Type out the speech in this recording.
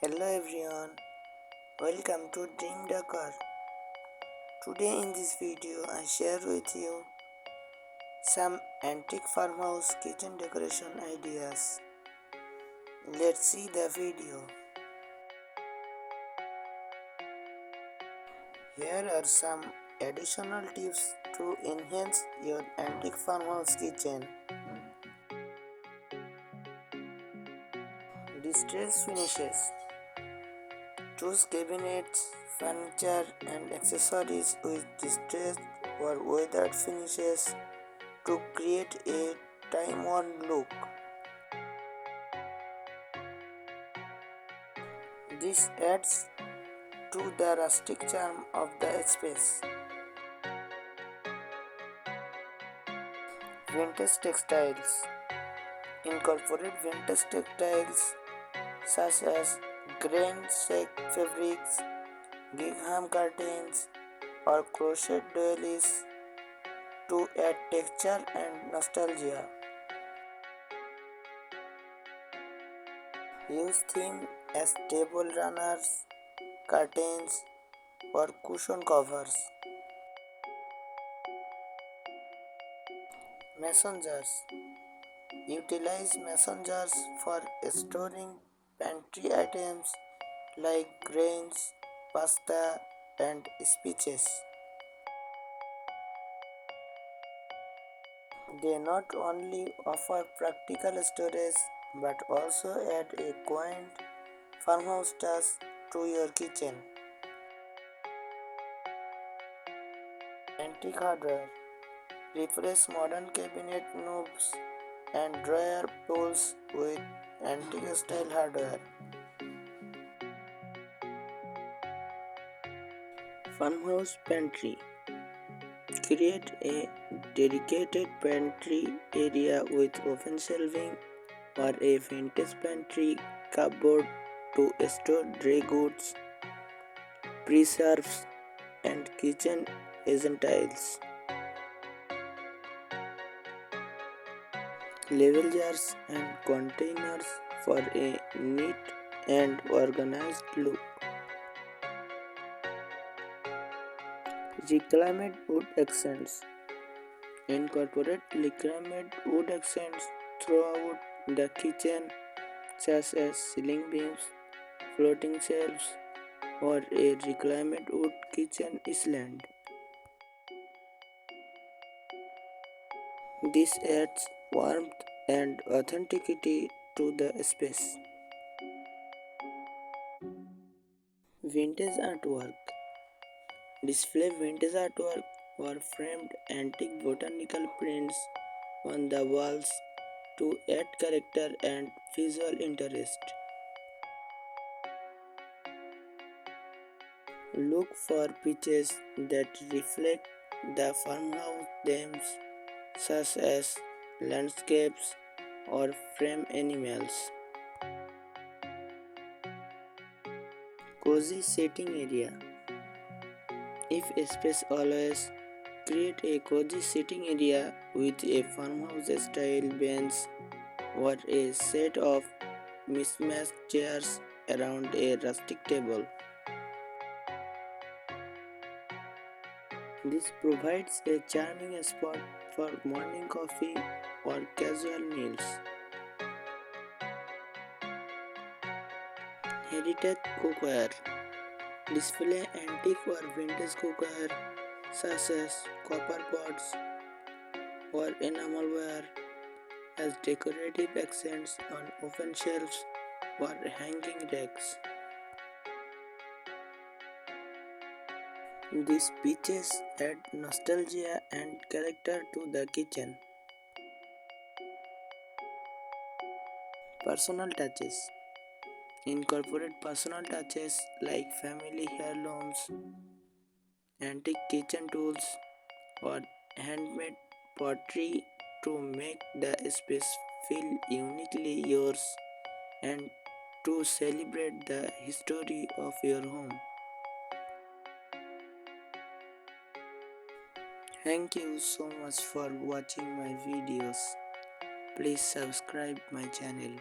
Hello everyone, welcome to Dream Decor. Today in this video I share with you some antique farmhouse kitchen decoration ideas. Let's see the video. Here are some additional tips to enhance your antique farmhouse kitchen. Distress finishes. Choose cabinets, furniture and accessories with distressed or weathered finishes to create a time-worn look. This adds to the rustic charm of the space. Vintage textiles. Incorporate vintage textiles such as grain silk fabrics, gingham curtains, or crochet doilies to add texture and nostalgia. Use them as table runners, curtains, or cushion covers. Mason jars. Utilize mason jars for storing pantry items like grains, pasta, and spices. They not only offer practical storage but also add a quaint farmhouse touch to your kitchen. Antique hardware. Replace modern cabinet knobs and drawer pulls with antique style hardware. Farmhouse pantry. Create a dedicated pantry area with open shelving or a vintage pantry cupboard to store dry goods, preserves, and kitchen essentials. Level jars and containers for a neat and organized look. Reclaimed wood accents. Incorporate reclaimed wood accents throughout the kitchen, such as ceiling beams, floating shelves, or a reclaimed wood kitchen island. This adds warmth and authenticity to the space. Vintage artwork. Display vintage artwork or framed antique botanical prints on the walls to add character and visual interest. Look for pictures that reflect the farmhouse themes such as landscapes or frame animals. Cozy sitting area. If space allows, create a cozy sitting area with a farmhouse style bench or a set of mismatched chairs around a rustic table. This provides a charming spot for morning coffee or casual meals. Heritage cookware. Display antique or vintage cookware such as copper pots or enamelware as decorative accents on open shelves or hanging racks. These pieces add nostalgia and character to the kitchen. Personal touches. Incorporate personal touches like family heirlooms, antique kitchen tools, or handmade pottery to make the space feel uniquely yours and to celebrate the history of your home. Thank you so much for watching my videos. Please subscribe my channel.